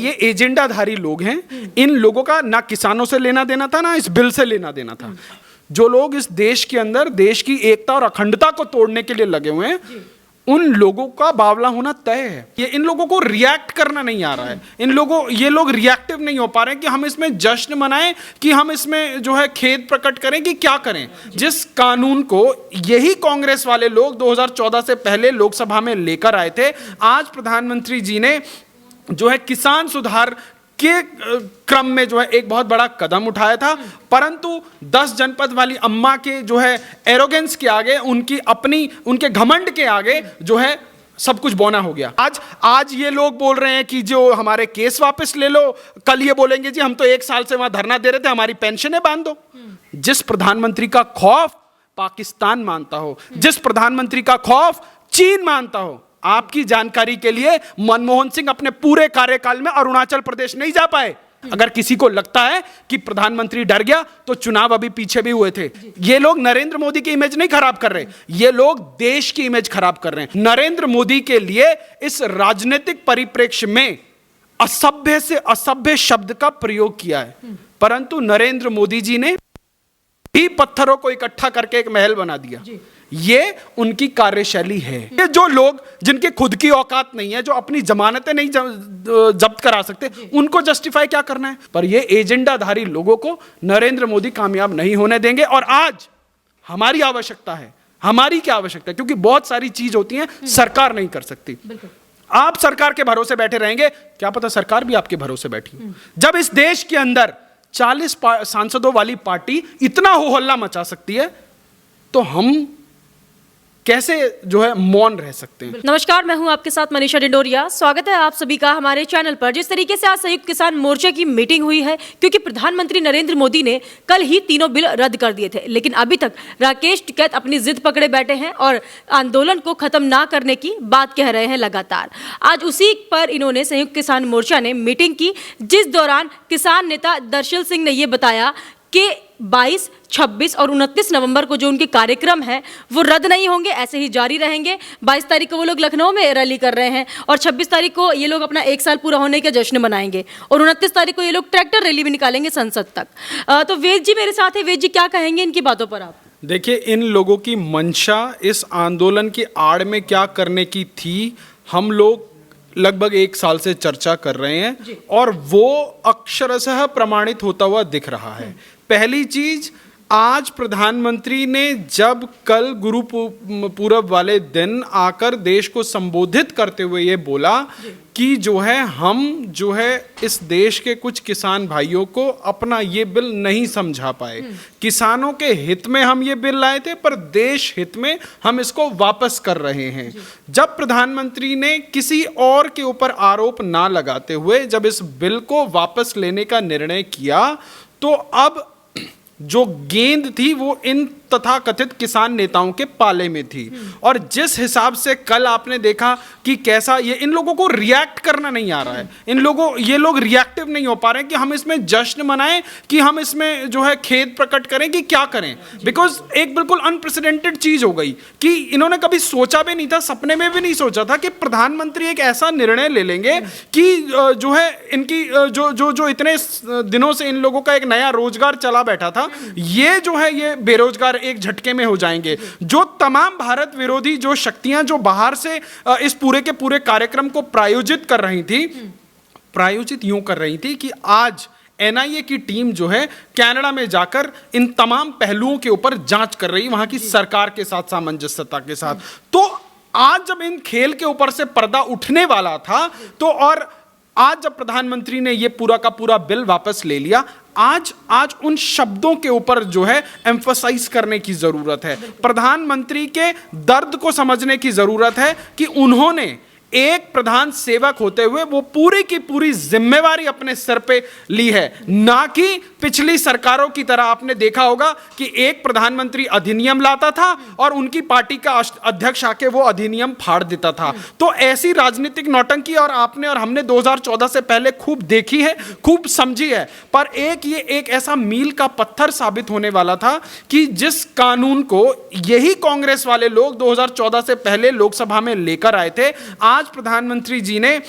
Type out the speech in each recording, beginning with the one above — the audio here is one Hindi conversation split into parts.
ये एजेंडाधारी लोग हैं। इन लोगों का ना किसानों से लेना देना था, ना इस बिल से लेना देना था। जो लोग इस देश के अंदर देश की एकता और अखंडता को तोड़ने के लिए लगे हुए हैं, उन लोगों का बावला होना तय है। ये इन लोगों को रिएक्ट करना नहीं आ रहा है। ये लोग रिएक्टिव नहीं हो पा रहे हैं कि हम इसमें जश्न मनाएं, कि हम इसमें जो है खेद प्रकट करें, कि क्या करें। जिस कानून को यही कांग्रेस वाले लोग 2014 से पहले लोकसभा में लेकर आए थे, आज प्रधानमंत्री जी ने जो है किसान सुधार के क्रम में जो है एक बहुत बड़ा कदम उठाया था, परंतु 10 जनपद वाली अम्मा के जो है एरोगेंस के आगे, उनके घमंड के आगे जो है सब कुछ बौना हो गया। आज ये लोग बोल रहे हैं कि जो हमारे केस वापस ले लो, कल ये बोलेंगे जी हम तो 1 साल से वहां धरना दे रहे थे, हमारी पेंशनें बांध दो। जिस प्रधानमंत्री का खौफ पाकिस्तान मानता हो, जिस प्रधानमंत्री का खौफ चीन मानता हो, आपकी जानकारी के लिए मनमोहन सिंह अपने पूरे कार्यकाल में अरुणाचल प्रदेश नहीं जा पाए। अगर किसी को लगता है कि प्रधानमंत्री डर गया, तो चुनाव अभी पीछे भी हुए थे। ये लोग नरेंद्र मोदी की इमेज नहीं खराब कर रहे, ये लोग देश की इमेज खराब कर रहे हैं। नरेंद्र मोदी के लिए इस राजनीतिक परिप्रेक्ष्य में असभ्य से असभ्य शब्द का प्रयोग किया है, परंतु नरेंद्र मोदी जी ने भी पत्थरों को इकट्ठा करके एक महल बना दिया। ये उनकी कार्यशैली है। ये जो लोग जिनके खुद की औकात नहीं है, जो अपनी जमानतें नहीं जब्त करा सकते, उनको जस्टिफाई क्या करना है। पर ये एजेंडाधारी लोगों को नरेंद्र मोदी कामयाब नहीं होने देंगे। और आज हमारी आवश्यकता है, हमारी क्या आवश्यकता है, क्योंकि बहुत सारी चीज होती हैं सरकार नहीं कर सकती। आप सरकार के भरोसे बैठे रहेंगे, क्या पता सरकार भी आपके भरोसे बैठी। जब इस देश के अंदर 40 सांसदों वाली पार्टी इतना हो हल्ला मचा सकती है, तो हम कैसे जो है मौन रह सकते हैं। नमस्कार, मैं हूं आपके साथ मनीषा डिंडोरिया। स्वागत है आप सभी का हमारे चैनल पर। जिस तरीके से आज संयुक्त किसान मोर्चे की मीटिंग हुई है, क्योंकि प्रधानमंत्री नरेंद्र मोदी ने कल ही तीनों बिल रद्द कर दिए थे, लेकिन अभी तक राकेश टिकैत अपनी जिद पकड़े बैठे हैं और आंदोलन को खत्म ना करने की बात कह रहे हैं लगातार। आज उसी पर इन्होंने संयुक्त किसान मोर्चा ने मीटिंग की, जिस दौरान किसान नेता दर्शन सिंह ने यह बताया कि 22, 26 और 29 नवंबर को जो उनके कार्यक्रम हैं वो रद्द नहीं होंगे, ऐसे ही जारी रहेंगे। 22 तारीख को वो लोग लखनऊ में रैली कर रहे हैं और 26 तारीख को ये लोग अपना 1 साल पूरा होने का जश्न मनाएंगे और 29 तारीख को ये लोग ट्रैक्टर रैली भी निकालेंगे संसद तक। तो वेद जी मेरे साथ है। वेद जी, क्या कहेंगे इनकी बातों पर आप? देखिए, इन लोगों की मंशा इस आंदोलन की आड़ में क्या करने की थी, हम लोग लगभग 1 साल से चर्चा कर रहे हैं और वो अक्षरशः प्रमाणित होता हुआ दिख रहा है। पहली चीज, आज प्रधानमंत्री ने जब कल गुरु पूरब वाले दिन आकर देश को संबोधित करते हुए ये बोला कि जो है हम जो है इस देश के कुछ किसान भाइयों को अपना ये बिल नहीं समझा पाए। किसानों के हित में हम ये बिल लाए थे, पर देश हित में हम इसको वापस कर रहे हैं। जब प्रधानमंत्री ने किसी और के ऊपर आरोप ना लगाते हुए जब इस बिल को वापस लेने का निर्णय किया, तो अब जो गेंद थी वो इन तथाकथित किसान नेताओं के पाले में थी। और जिस हिसाब से कल आपने देखा कि कैसा ये इन लोगों को रिएक्ट करना नहीं आ रहा है, ये लोग रिएक्टिव नहीं हो पा रहे हैं कि हम इसमें जश्न मनाएं, कि हम इसमें जो है खेद प्रकट करें, कि क्या करें। बिकॉज एक बिल्कुल अनप्रेसिडेंटेड चीज हो गई कि इन्होंने कभी सोचा भी नहीं था, सपने में भी नहीं सोचा था कि प्रधानमंत्री एक ऐसा निर्णय ले लेंगे कि जो है इनकी जो इतने दिनों से इन लोगों का एक नया रोजगार चला बैठा था, ये जो है ये बेरोजगार एक झटके में हो जाएंगे। जो तमाम भारत विरोधी जो शक्तियां जो बाहर से इस पूरे के पूरे कार्यक्रम को प्रायोजित कर रही थी, प्रायोजित यूं कर रही थी कि आज एनआईए की टीम जो है कनाडा में जाकर इन तमाम पहलुओं के ऊपर जांच कर रही, वहां की सरकार के साथ सामंजस्यता के साथ। तो आज जब इन खेल के ऊपर से पर्दा उठने वाला था, तो और आज जब प्रधानमंत्री ने यह पूरा का पूरा बिल वापस ले लिया, आज उन शब्दों के ऊपर जो है एम्फसाइज करने की जरूरत है। प्रधानमंत्री के दर्द को समझने की जरूरत है कि उन्होंने एक प्रधान सेवक होते हुए वो पूरी की पूरी जिम्मेवारी अपने सर पे ली है, ना कि पिछली सरकारों की तरह। आपने देखा होगा कि एक प्रधानमंत्री अधिनियम लाता था और उनकी पार्टी का अध्यक्ष आके वो अधिनियम फाड़ देता था। तो ऐसी राजनीतिक नौटंकी और आपने और हमने 2014 से पहले खूब देखी है, खूब समझी है। पर ये एक ऐसा मील का पत्थर साबित होने वाला था कि जिस कानून को यही कांग्रेस वाले लोग 2014 से पहले लोकसभा में लेकर आए थे, आज प्रधानमंत्री जी ने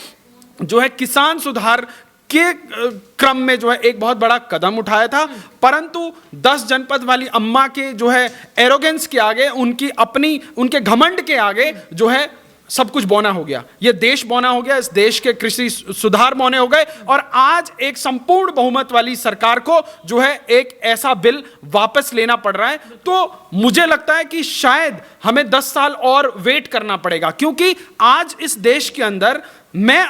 जो है किसान सुधार के क्रम में जो है एक बहुत बड़ा कदम उठाया था, परंतु 10 जनपद वाली अम्मा के जो है एरोगेंस के आगे, उनके घमंड के आगे जो है सब कुछ बौना हो गया। ये देश बौना हो गया, इस देश के कृषि सुधार बौने हो गए, और आज एक संपूर्ण बहुमत वाली सरकार को जो है एक ऐसा बिल वापस लेना पड़ रहा है। तो मुझे लगता है कि शायद हमें 10 साल और वेट करना पड़ेगा, क्योंकि आज इस देश के अंदर, मैं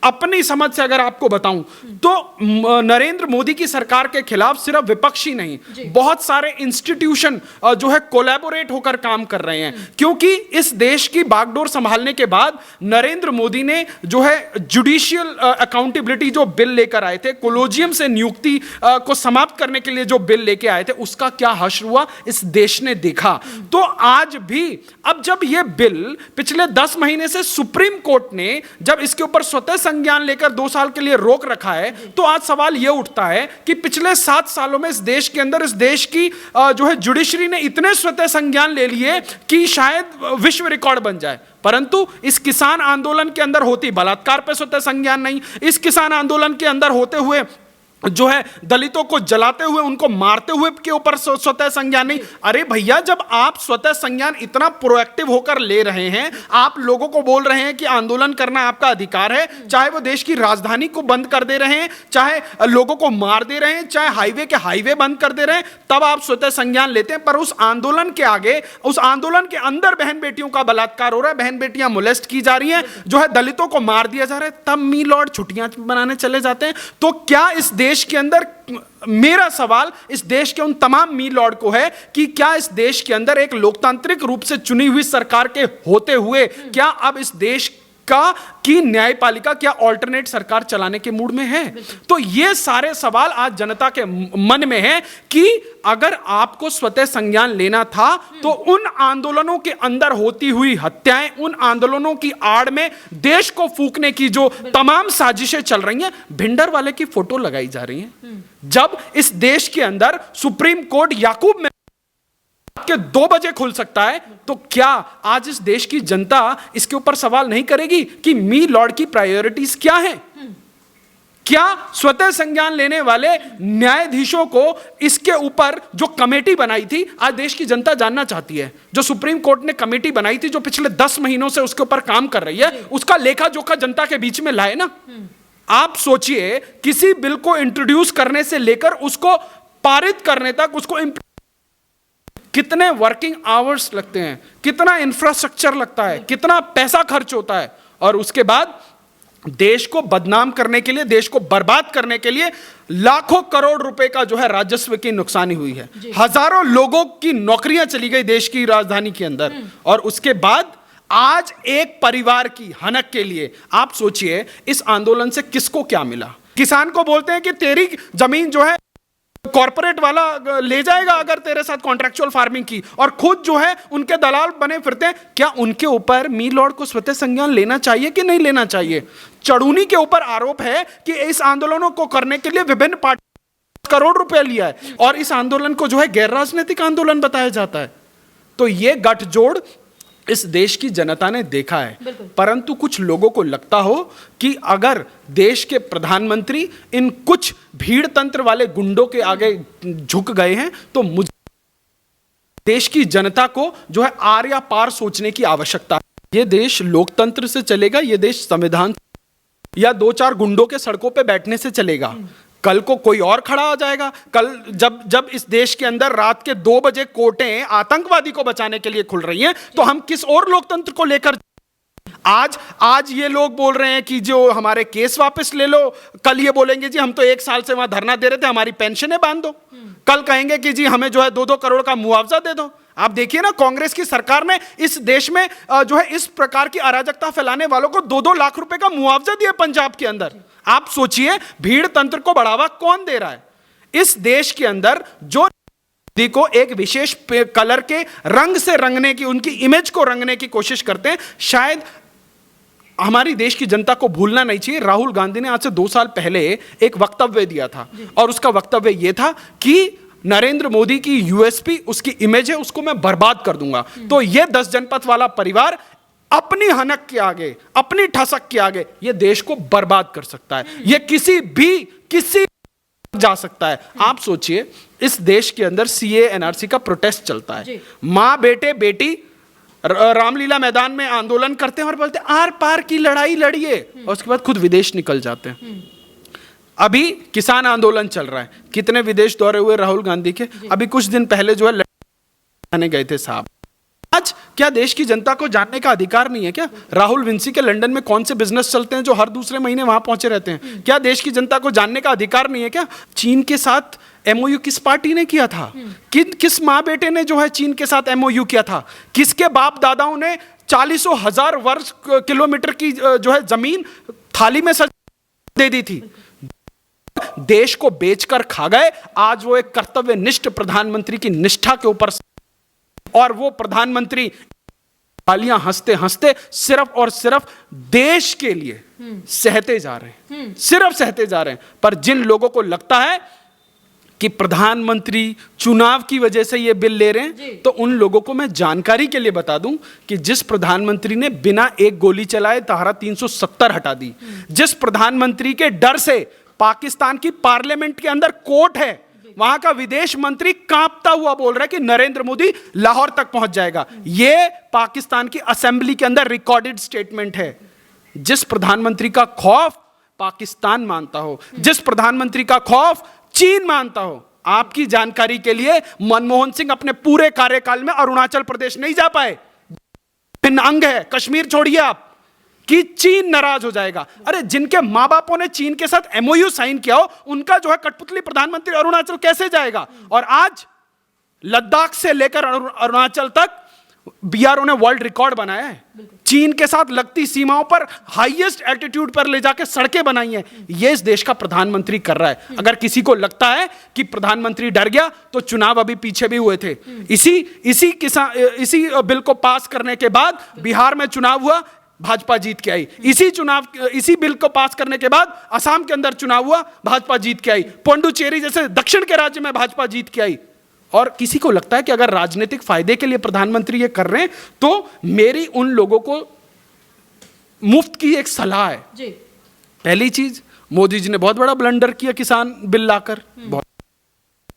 अपनी समझ से अगर आपको बताऊं तो नरेंद्र मोदी की सरकार के खिलाफ सिर्फ विपक्ष ही नहीं, बहुत सारे इंस्टीट्यूशन जो है कोलैबोरेट होकर काम कर रहे हैं, क्योंकि इस देश की बागडोर संभालने के बाद नरेंद्र मोदी ने जो है जुडिशियल अकाउंटेबिलिटी जो बिल लेकर आए थे, कोलोजियम से नियुक्ति को समाप्त करने के लिए जो बिल लेके आए थे, उसका क्या हश्र हुआ इस देश ने देखा। तो आज भी, अब जब यह बिल पिछले 10 महीने से सुप्रीम कोर्ट ने जब इसके ऊपर स्वतः संज्ञान लेकर 2 साल के लिए रोक रखा है, तो आज सवाल यह उठता है कि पिछले 7 सालों में इस देश के अंदर, इस देश की जो है जुडिशरी ने इतने स्वतः संज्ञान ले लिए कि शायद विश्व रिकॉर्ड बन जाए, परंतु इस किसान आंदोलन के अंदर होती बलात्कार पे स्वतः संज्ञान नहीं, इस किसान आंदोलन के अंदर होते हुए जो है दलितों को जलाते हुए, उनको मारते हुए के ऊपर स्वतः संज्ञान नहीं। अरे भैया, जब आप स्वतः संज्ञान इतना प्रोएक्टिव होकर ले रहे हैं, आप लोगों को बोल रहे हैं कि आंदोलन करना आपका अधिकार है, चाहे वो देश की राजधानी को बंद कर दे रहे हैं, चाहे लोगों को मार दे रहे हैं, चाहे हाईवे के हाईवे बंद कर दे रहे हैं, तब आप स्वतः संज्ञान लेते हैं। पर उस आंदोलन के आगे, उस आंदोलन के अंदर बहन बेटियों का बलात्कार हो रहा है, बहन बेटियां मोलेस्ट की जा रही हैं, जो है दलितों को मार दिया जा रहा है, तब मी लॉर्ड छुट्टियां मनाने चले जाते हैं। तो क्या इस देश के अंदर, मेरा सवाल इस देश के उन तमाम मी लॉर्ड को है कि क्या इस देश के अंदर एक लोकतांत्रिक रूप से चुनी हुई सरकार के होते हुए क्या अब इस देश की न्यायपालिका क्या ऑल्टरनेट सरकार चलाने के मूड में है? तो ये सारे सवाल आज जनता के मन में है कि अगर आपको स्वतः संज्ञान लेना था तो उन आंदोलनों के अंदर होती हुई हत्याएं, उन आंदोलनों की आड़ में देश को फूंकने की जो तमाम साजिशें चल रही हैं, भिंडर वाले की फोटो लगाई जा रही हैं। जब इस देश के अंदर सुप्रीम कोर्ट याकूब में के 2 बजे खुल सकता है, तो क्या आज इस देश की जनता इसके ऊपर सवाल नहीं करेगी कि मी लॉर्ड की प्रायोरिटीज क्या हैं? क्या स्वतः संज्ञान लेने वाले न्यायाधीशों को इसके ऊपर जो कमेटी बनाई थी, आज देश की जनता जानना चाहती है। जो सुप्रीम कोर्ट ने कमेटी बनाई थी, जो पिछले 10 महीनों से उसके ऊपर काम कर रही है, उसका लेखा जोखा जनता के बीच में लाए ना। आप सोचिए, किसी बिल को इंट्रोड्यूस करने से लेकर उसको पारित करने तक, उसको कितने वर्किंग आवर्स लगते हैं, कितना इंफ्रास्ट्रक्चर लगता है, कितना पैसा खर्च होता है, और उसके बाद देश को बदनाम करने के लिए, देश को बर्बाद करने के लिए लाखों करोड़ रुपए का जो है राजस्व की नुकसानी हुई है। हजारों लोगों की नौकरियां चली गई देश की राजधानी के अंदर, और उसके बाद आज एक परिवार की हनक के लिए आप सोचिए इस आंदोलन से किसको क्या मिला। किसान को बोलते हैं कि तेरी जमीन जो है कॉर्पोरेट वाला ले जाएगा अगर तेरे साथ कॉन्ट्रैक्चुअल फार्मिंग की, और खुद जो है उनके दलाल बने फिरते हैं। क्या उनके ऊपर मी लॉर्ड को स्वतः संज्ञान लेना चाहिए कि नहीं लेना चाहिए? चढ़ूनी के ऊपर आरोप है कि इस आंदोलनों को करने के लिए विभिन्न पार्टी करोड़ रुपए लिया है, और इस आंदोलन को जो है गैर राजनीतिक आंदोलन बताया जाता है। तो ये गठजोड़ इस देश की जनता ने देखा है, परंतु कुछ लोगों को लगता हो कि अगर देश के प्रधानमंत्री इन कुछ भीड़ तंत्र वाले गुंडों के आगे झुक गए हैं, तो मुझे देश की जनता को जो है आर या पार सोचने की आवश्यकता है। ये देश लोकतंत्र से चलेगा, ये देश संविधान या 2-4 गुंडों के सड़कों पे बैठने से चलेगा? कल को कोई और खड़ा आ जाएगा। कल जब इस देश के अंदर रात के 2 बजे कोर्टें आतंकवादी को बचाने के लिए खुल रही हैं, तो हम किस और लोकतंत्र को लेकर? आज ये लोग बोल रहे हैं कि जो हमारे केस वापस ले लो, कल ये बोलेंगे जी हम तो 1 साल से वहां धरना दे रहे थे, हमारी पेंशनें बांध दो। कल कहेंगे कि जी हमें जो है 2-2 करोड़ का मुआवजा दे दो। आप देखिए ना, कांग्रेस की सरकार ने इस देश में जो है इस प्रकार की अराजकता फैलाने वालों को 2-2 लाख रुपए का मुआवजा दिया पंजाब के अंदर। आप सोचिए भीड़ तंत्र को बढ़ावा कौन दे रहा है? इस देश के अंदर जो को एक विशेष कलर के रंग से रंगने की, उनकी इमेज को रंगने की कोशिश करते हैं, शायद हमारी देश की जनता को भूलना नहीं चाहिए। राहुल गांधी ने आज से 2 साल पहले एक वक्तव्य दिया था, और उसका वक्तव्य यह था कि नरेंद्र मोदी की यूएसपी, उसकी इमेज है, उसको मैं बर्बाद कर दूंगा। तो यह 10 जनपद वाला परिवार अपनी हनक के आगे, अपनी ठसक के आगे ये देश को बर्बाद कर सकता है। ये किसी जा सकता है। आप सोचिए, इस देश के अंदर सीए एनआरसी का प्रोटेस्ट चलता है, मां बेटे बेटी रामलीला मैदान में आंदोलन करते हैं और बोलते हैं आर पार की लड़ाई लड़िए, और उसके बाद खुद विदेश निकल जाते हैं। अभी किसान आंदोलन चल रहा है, कितने विदेश दौरे हुए राहुल गांधी के। अभी कुछ दिन पहले जो है लंदन गए थे साहब। आज क्या देश की जनता को जानने का अधिकार नहीं है क्या? राहुल विंसी के लंदन में कौन से बिजनेस चलते हैं जो हर दूसरे महीने वहां पहुंचे रहते हैं? क्या देश की जनता को जानने का अधिकार नहीं है क्या? चीन के साथ एमओयू किस पार्टी ने किया था? किस माँ बेटे ने जो है चीन के साथ एमओयू किया था? किसके बाप दादाओं ने 40,000 वर्ग किलोमीटर की जो है जमीन थाली में दे दी थी? देश को बेचकर खा गए। आज वो एक कर्तव्यनिष्ठ प्रधानमंत्री की निष्ठा के ऊपर, और वो प्रधानमंत्री तालियां हंसते हंसते सिर्फ और सिर्फ देश के लिए सहते जा रहे हैं, सिर्फ सहते जा रहे हैं। पर जिन लोगों को लगता है कि प्रधानमंत्री चुनाव की वजह से ये बिल ले रहे हैं, तो उन लोगों को मैं जानकारी के लिए बता दूं कि जिस प्रधानमंत्री ने बिना एक गोली चलाए धारा 370 हटा दी, जिस प्रधानमंत्री के डर से पाकिस्तान की पार्लियामेंट के अंदर कोर्ट है, वहां का विदेश मंत्री कांपता हुआ बोल रहा है कि नरेंद्र मोदी लाहौर तक पहुंच जाएगा। यह पाकिस्तान की असेंबली के अंदर रिकॉर्डेड स्टेटमेंट है। जिस प्रधानमंत्री का खौफ पाकिस्तान मानता हो, जिस प्रधानमंत्री का खौफ चीन मानता हो। आपकी जानकारी के लिए मनमोहन सिंह अपने पूरे कार्यकाल में अरुणाचल प्रदेश नहीं जा पाए। भिन्न अंग है, कश्मीर छोड़िए आप, कि चीन नाराज हो जाएगा। अरे जिनके मां बापों ने चीन के साथ एमओयू साइन किया हो, उनका जो है कठपुतली प्रधानमंत्री अरुणाचल कैसे जाएगा? और आज लद्दाख से लेकर अरुणाचल तक बीआरओ ने वर्ल्ड रिकॉर्ड बनाया है। चीन के साथ लगती सीमाओं पर हाईएस्ट एल्टीट्यूड पर ले जाकर सड़कें बनाई हैं। ये इस देश का प्रधानमंत्री कर रहा है। अगर किसी को लगता है कि प्रधानमंत्री डर गया, तो चुनाव अभी पीछे भी हुए थे। इसी बिल को पास करने के बाद बिहार में चुनाव हुआ, भाजपा जीत के आई। इसी बिल को पास करने के बाद असम के अंदर चुनाव हुआ, भाजपा जीत के आई। पुडुचेरी जैसे दक्षिण के राज्य में भाजपा जीत के आई। और किसी को लगता है कि अगर राजनीतिक फायदे के लिए प्रधानमंत्री ये कर रहे हैं, तो मेरी उन लोगों को मुफ्त की एक सलाह है जी। पहली चीज, मोदी जी ने बहुत बड़ा ब्लंडर किया किसान बिल लाकर।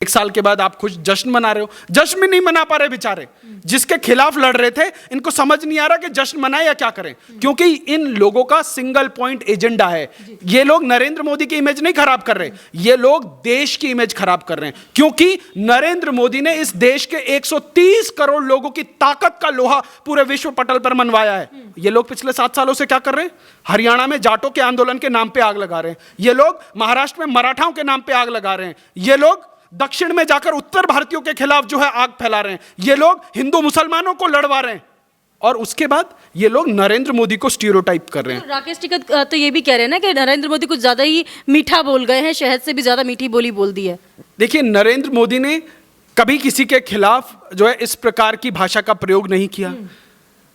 एक साल के बाद आप खुश जश्न मना रहे हो, जश्न भी नहीं मना पा रहे बेचारे। जिसके खिलाफ लड़ रहे थे, इनको समझ नहीं आ रहा कि जश्न मनाए या क्या करें, क्योंकि इन लोगों का सिंगल पॉइंट एजेंडा है। ये लोग नरेंद्र मोदी की इमेज नहीं खराब कर रहे, ये लोग देश की इमेज खराब कर रहे हैं। क्योंकि नरेंद्र मोदी ने इस देश के 130 करोड़ लोगों की ताकत का लोहा पूरे विश्व पटल पर मनवाया है। ये लोग पिछले 7 सालों से क्या कर रहे हैं? हरियाणा में जाटों के आंदोलन के नाम पे आग लगा रहे हैं। ये लोग महाराष्ट्र में मराठाओं के नाम पे आग लगा रहे हैं। ये लोग दक्षिण में जाकर उत्तर भारतीयों के खिलाफ जो है आग फैला रहे हैं। ये लोग हिंदू मुसलमानों को लड़वा रहे हैं, और उसके बाद ये लोग नरेंद्र मोदी को स्टीरियोटाइप कर रहे हैं। राकेश टिकैत तो ये भी कह रहे हैं ना कि नरेंद्र मोदी कुछ ज्यादा ही मीठा बोल गए हैं, शहद से भी ज्यादा मीठी बोली बोल दी है। देखिए, नरेंद्र मोदी ने कभी किसी के खिलाफ जो है इस प्रकार की भाषा का प्रयोग नहीं किया।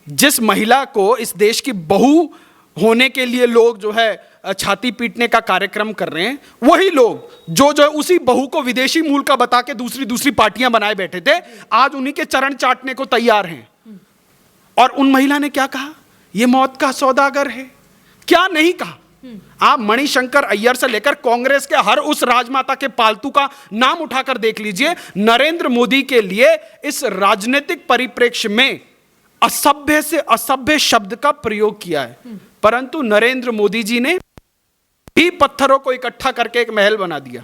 जिस महिला को इस देश की बहू होने के लिए लोग जो है छाती पीटने का कार्यक्रम कर रहे हैं, वही लोग जो उसी बहू को विदेशी मूल का बता के दूसरी पार्टियां बनाए बैठे थे, आज उन्हीं के चरण चाटने को तैयार हैं। और उन महिला ने क्या कहा? यह मौत का सौदागर है। क्या नहीं कहा? आप मणिशंकर अय्यर से लेकर कांग्रेस के हर उस राजमाता के पालतू का नाम उठाकर देख लीजिए। नरेंद्र मोदी के लिए इस राजनीतिक परिप्रेक्ष्य में असभ्य से असभ्य शब्द का प्रयोग किया है, परंतु नरेंद्र मोदी जी ने भी पत्थरों को इकट्ठा करके एक महल बना दिया।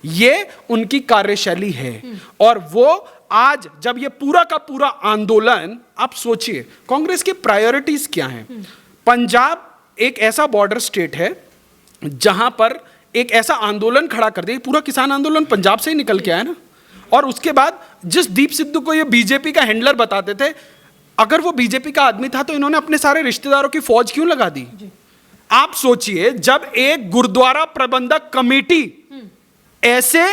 ये उनकी कार्यशैली है। और वो आज जब ये पूरा का पूरा आंदोलन, आप सोचिए कांग्रेस की प्रायोरिटीज क्या हैं। पंजाब एक ऐसा बॉर्डर स्टेट है जहां पर एक ऐसा आंदोलन खड़ा कर दिया, पूरा किसान आंदोलन पंजाब से ही निकल के आया ना। और उसके बाद जिस दीप सिद्धू को ये बीजेपी का हैंडलर बताते थे, अगर वो बीजेपी का आदमी था तो इन्होंने अपने सारे रिश्तेदारों की फौज क्यों लगा दी? आप सोचिए, जब एक गुरुद्वारा प्रबंधक कमेटी ऐसे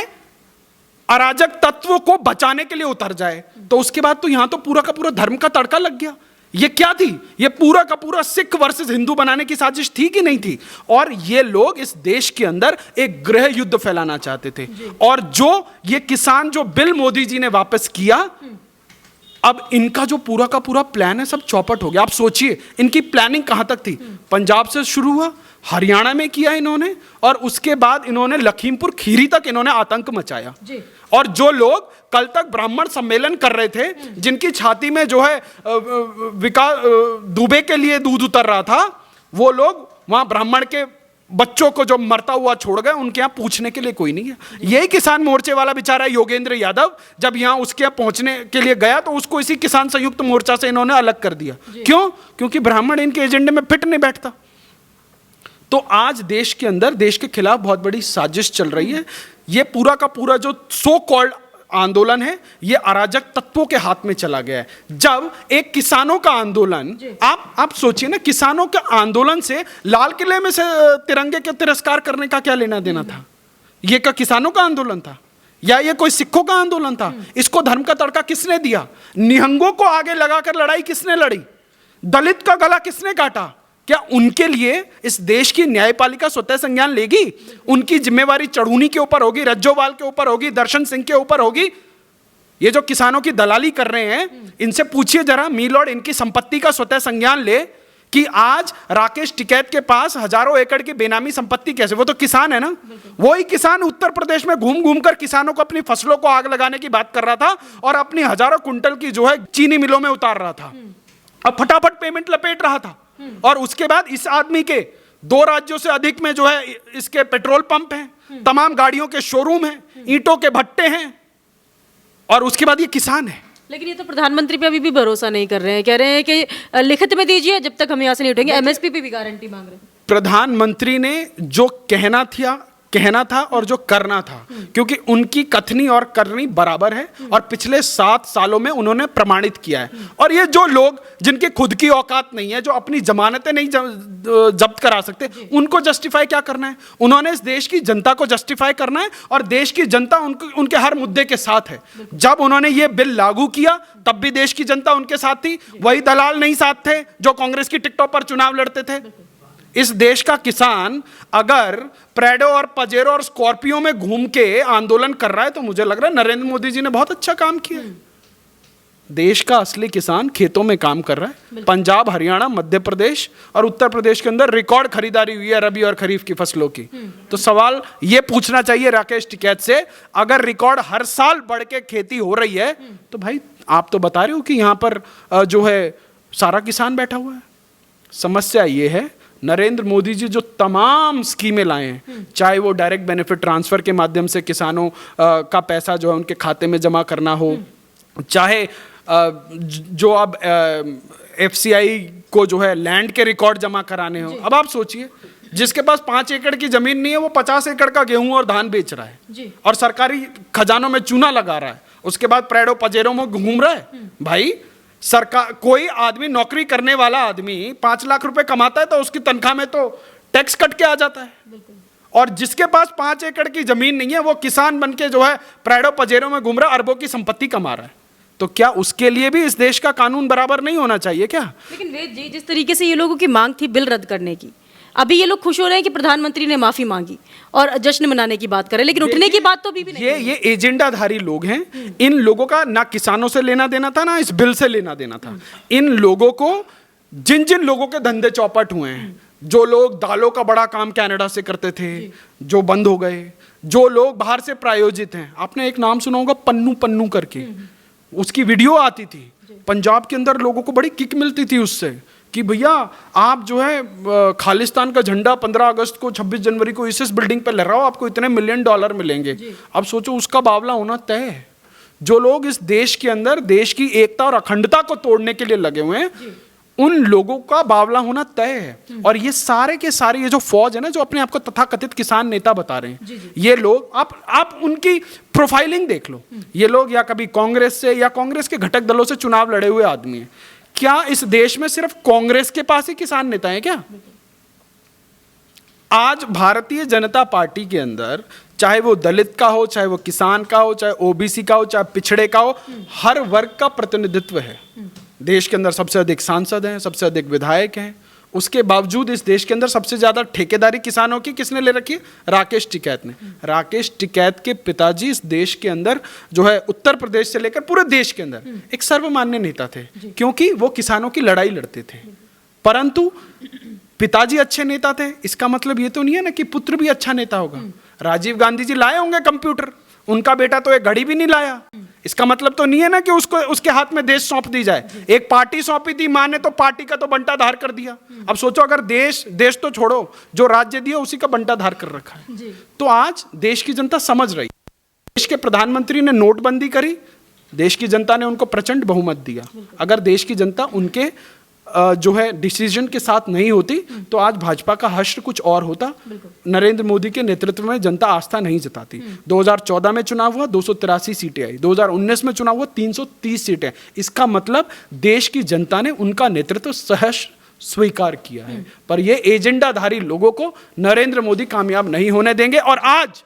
अराजक तत्वों को बचाने के लिए उतर जाए, तो उसके बाद तो यहां तो पूरा का पूरा धर्म का तड़का लग गया। ये क्या थी? ये पूरा का पूरा सिख वर्सेस हिंदू बनाने की साजिश थी कि नहीं थी? और ये लोग इस देश के अंदर एक गृह युद्ध फैलाना चाहते थे। और जो ये किसान जो बिल मोदी जी ने वापस किया, अब इनका जो पूरा का पूरा प्लान है सब चौपट हो गया। आप सोचिए इनकी प्लानिंग कहां तक थी। पंजाब से शुरू हुआ, हरियाणा में किया इन्होंने, और उसके बाद इन्होंने लखीमपुर खीरी तक इन्होंने आतंक मचाया। और जो लोग कल तक ब्राह्मण सम्मेलन कर रहे थे, जिनकी छाती में जो है विकास दुबे के लिए दूध उतर रहा था, वो लोग वहां ब्राह्मण के बच्चों को जो मरता हुआ छोड़ गए, उनके यहाँ पूछने के लिए कोई नहीं है। यही किसान मोर्चे वाला बेचारा योगेंद्र यादव जब यहाँ उसके यहाँ पहुंचने के लिए गया तो उसको इसी किसान संयुक्त मोर्चा से इन्होंने अलग कर दिया। क्यों? क्योंकि ब्राह्मण इनके एजेंडे में फिट नहीं बैठता। तो आज देश के अंदर देश के खिलाफ बहुत बड़ी साजिश चल रही है। ये पूरा का पूरा जो सो कॉल्ड आंदोलन है, ये अराजक तत्वों के हाथ में चला गया है। जब एक किसानों का आंदोलन, आप सोचिए ना, किसानों के आंदोलन से लाल किले में से तिरंगे के तिरस्कार करने का क्या लेना देना था? ये क्या किसानों का आंदोलन था या ये कोई सिखों का आंदोलन था? इसको धर्म का तड़का किसने दिया? निहंगों को आगे लगाकर लड़ाई किसने लड़ी? दलित का गला किसने काटा? क्या उनके लिए इस देश की न्यायपालिका स्वतः संज्ञान लेगी? उनकी जिम्मेवारी चढ़ूनी के ऊपर होगी, रज्जोवाल के ऊपर होगी, दर्शन सिंह के ऊपर होगी? ये जो किसानों की दलाली कर रहे हैं, इनसे पूछिए जरा, मीलॉर्ड, इनकी संपत्ति का स्वतः संज्ञान ले कि आज राकेश टिकैत के पास हजारों एकड़ की बेनामी संपत्ति कैसे? वो तो किसान है ना। वही किसान उत्तर प्रदेश में घूम घूम कर किसानों को अपनी फसलों को आग लगाने की बात कर रहा था और अपनी हजारों कुंटल की जो है चीनी मिलों में उतार रहा था, अब फटाफट पेमेंट लपेट रहा था। और उसके बाद इस आदमी के 2 राज्यों से अधिक में जो है इसके पेट्रोल पंप हैं, तमाम गाड़ियों के शोरूम हैं, ईंटों के भट्टे हैं, और उसके बाद ये किसान है। लेकिन ये तो प्रधानमंत्री पे अभी भी भरोसा नहीं कर रहे हैं, कह रहे हैं कि लिखित में दीजिए, जब तक हम यहाँ से नहीं उठेंगे। एमएसपी पे भी गारंटी मांग रहे हैं। प्रधानमंत्री ने जो कहना था और जो करना था, क्योंकि उनकी कथनी और करनी बराबर है, और पिछले 7 सालों में उन्होंने प्रमाणित किया है। और ये जो लोग जिनके खुद की औकात नहीं है, जो अपनी जमानतें नहीं जब्त करा सकते, उनको जस्टिफाई क्या करना है? उन्होंने इस देश की जनता को जस्टिफाई करना है, और देश की जनता उनके हर मुद्दे के साथ है। जब उन्होंने ये बिल लागू किया तब भी देश की जनता उनके साथ थी। वही दलाल नहीं साथ थे जो कांग्रेस की टिकटों पर चुनाव लड़ते थे। इस देश का किसान अगर प्रेडो और पजेरो और स्कॉर्पियो में घूम के आंदोलन कर रहा है, तो मुझे लग रहा है नरेंद्र मोदी जी ने बहुत अच्छा काम किया है। देश का असली किसान खेतों में काम कर रहा है। पंजाब, हरियाणा, मध्य प्रदेश और उत्तर प्रदेश के अंदर रिकॉर्ड खरीदारी हुई है रबी और खरीफ की फसलों की। तो सवाल ये पूछना चाहिए राकेश टिकैत से, अगर रिकॉर्ड हर साल बढ़ के खेती हो रही है, तो भाई आप तो बता रहे हो कि यहां पर जो है सारा किसान बैठा हुआ है। समस्या ये है, नरेंद्र मोदी जी जो तमाम स्कीमें लाए हैं, चाहे वो डायरेक्ट बेनिफिट ट्रांसफर के माध्यम से किसानों का पैसा जो है उनके खाते में जमा करना हो, चाहे जो अब एफसीआई को जो है लैंड के रिकॉर्ड जमा कराने हो। अब आप सोचिए, जिसके पास 5 एकड़ की जमीन नहीं है, वो 50 एकड़ का गेहूं और धान बेच रहा है और सरकारी खजानों में चूना लगा रहा है। उसके बाद प्रेडो पजेरो में घूम रहा है। भाई सरकार, कोई आदमी, नौकरी करने वाला आदमी 5 लाख रुपए कमाता है तो उसकी तनख्वाह में तो टैक्स कट के आ जाता है। और जिसके पास 5 एकड़ की जमीन नहीं है, वो किसान बन के जो है प्रेडो पजेरो में घूम रहा है, अरबों की संपत्ति कमा रहा है। तो क्या उसके लिए भी इस देश का कानून बराबर नहीं होना चाहिए क्या? लेकिन वेद जी, जिस तरीके से ये लोगों की मांग थी बिल रद्द करने की, अभी ये लोग खुश हो रहे हैं कि प्रधानमंत्री ने माफी मांगी और जश्न मनाने की बात कर रहे हैं, लेकिन उठने की बात तो भी नहीं। ये एजेंडाधारी लोग हैं। इन लोगों का ना किसानों से लेना देना था, ना इस बिल से लेना देना था। इन लोगों को, जिन जिन लोगों के धंधे चौपट हुए हैं, जो लोग दालों का बड़ा काम कनाडा से करते थे जो बंद हो गए, जो लोग बाहर से प्रायोजित हैं, आपने एक नाम सुना होगा पन्नू पन्नू करके, उसकी वीडियो आती थी। पंजाब के अंदर लोगों को बड़ी किक मिलती थी उससे कि भैया आप जो है खालिस्तान का झंडा 15 अगस्त को, 26 जनवरी को इस बिल्डिंग पे लहराओ, आपको इतने $1 मिलियन मिलेंगे। अब सोचो, उसका बावला होना तय है। जो लोग इस देश के अंदर देश की एकता और अखंडता को तोड़ने के लिए लगे हुए हैं, उन लोगों का बावला होना तय है। और ये सारे के सारे ये जो फौज है ना, जो अपने आप को तथाकथित किसान नेता बता रहे हैं, ये लोग, आप उनकी प्रोफाइलिंग देख लो। ये लोग या कभी कांग्रेस से या कांग्रेस के घटक दलों से चुनाव लड़े हुए आदमी हैं। क्या इस देश में सिर्फ कांग्रेस के पास ही किसान नेता हैं क्या? आज भारतीय जनता पार्टी के अंदर, चाहे वो दलित का हो, चाहे वो किसान का हो, चाहे ओबीसी का हो, चाहे पिछड़े का हो, हर वर्ग का प्रतिनिधित्व है। देश के अंदर सबसे अधिक सांसद हैं, सबसे अधिक विधायक हैं। उसके बावजूद इस देश के अंदर सबसे ज्यादा ठेकेदारी किसानों की किसने ले रखी है? राकेश टिकैत ने। राकेश टिकैत के पिताजी इस देश के अंदर जो है उत्तर प्रदेश से लेकर पूरे देश के अंदर एक सर्वमान्य नेता थे, क्योंकि वो किसानों की लड़ाई लड़ते थे। परंतु पिताजी अच्छे नेता थे, इसका मतलब ये तो नहीं है ना कि पुत्र भी अच्छा नेता होगा। राजीव गांधी जी लाए होंगे कंप्यूटर, उनका बेटा तो एक घड़ी भी नहीं लाया। इसका मतलब तो नहीं है ना कि उसको उसके हाथ में देश सौंप दी जाए। एक पार्टी सौंपी थी मां ने, तो पार्टी का तो बंटाधार कर दिया। अब सोचो, अगर देश तो छोड़ो, जो राज्य दिया उसी का बंटाधार कर रखा है। तो आज देश की जनता समझ रही। देश के प्रधानमंत्री ने नोटबंदी करी, देश की जनता ने उनको प्रचंड बहुमत दिया। अगर देश की जनता उनके जो है डिसीजन के साथ नहीं होती तो आज भाजपा का हश्र कुछ और होता। नरेंद्र मोदी के नेतृत्व में जनता आस्था नहीं जताती। 2014 में चुनाव हुआ, 283 सीटें आई। 2019 में चुनाव हुआ, 330 सीटें। इसका मतलब देश की जनता ने उनका नेतृत्व सहर्ष स्वीकार किया है। पर ये एजेंडाधारी लोगों को नरेंद्र मोदी कामयाब नहीं होने देंगे। और आज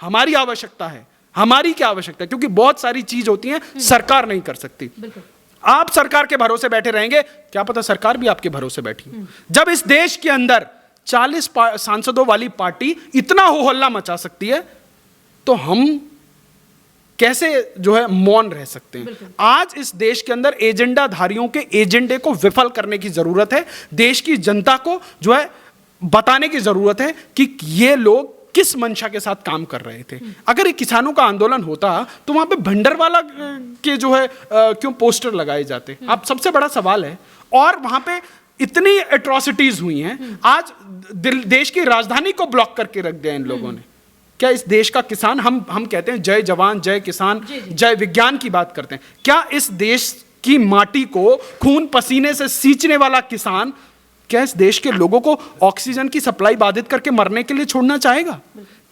हमारी आवश्यकता है, हमारी क्या आवश्यकता है, क्योंकि बहुत सारी चीज होती हैं सरकार नहीं कर सकती। आप सरकार के भरोसे बैठे रहेंगे, क्या पता सरकार भी आपके भरोसे बैठी। जब इस देश के अंदर 40 सांसदों वाली पार्टी इतना हो हल्ला मचा सकती है, तो हम कैसे जो है मौन रह सकते हैं। आज इस देश के अंदर एजेंडाधारियों के एजेंडे को विफल करने की जरूरत है। देश की जनता को जो है बताने की जरूरत है कि ये लोग किस मंशा के साथ काम कर रहे थे। अगर एक किसानों का आंदोलन होता तो वहां पे भंडरवाला के जो है क्यों पोस्टर लगाए जाते? अब सबसे बड़ा सवाल है। और वहां पे इतनी एट्रोसिटीज हुई हैं, आज देश की राजधानी को ब्लॉक करके रख दिया इन लोगों ने। क्या इस देश का किसान, हम कहते हैं जय जवान जय किसान जय विज्ञान की बात करते हैं, क्या इस देश की माटी को खून पसीने से सींचने वाला किसान क्या इस देश के लोगों को ऑक्सीजन की सप्लाई बाधित करके मरने के लिए छोड़ना चाहेगा?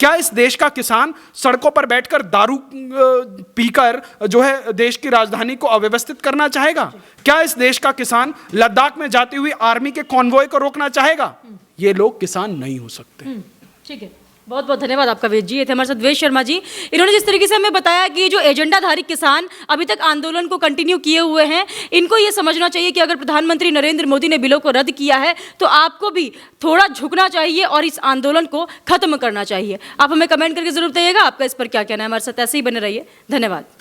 क्या इस देश का किसान सड़कों पर बैठकर दारू पीकर जो है देश की राजधानी को अव्यवस्थित करना चाहेगा? क्या इस देश का किसान लद्दाख में जाती हुई आर्मी के कॉन्वॉय को रोकना चाहेगा? ये लोग किसान नहीं हो सकते। ठीक है, बहुत बहुत धन्यवाद आपका वेद जी। ये थे हमारे साथ वेद शर्मा जी। इन्होंने जिस तरीके से हमें बताया कि जो एजेंडाधारी किसान अभी तक आंदोलन को कंटिन्यू किए हुए हैं, इनको ये समझना चाहिए कि अगर प्रधानमंत्री नरेंद्र मोदी ने बिलों को रद्द किया है तो आपको भी थोड़ा झुकना चाहिए और इस आंदोलन को खत्म करना चाहिए। आप हमें कमेंट करके जरूर बताइएगा आपका इस पर क्या कहना है। हमारे साथ ऐसे ही बने रहिए। धन्यवाद।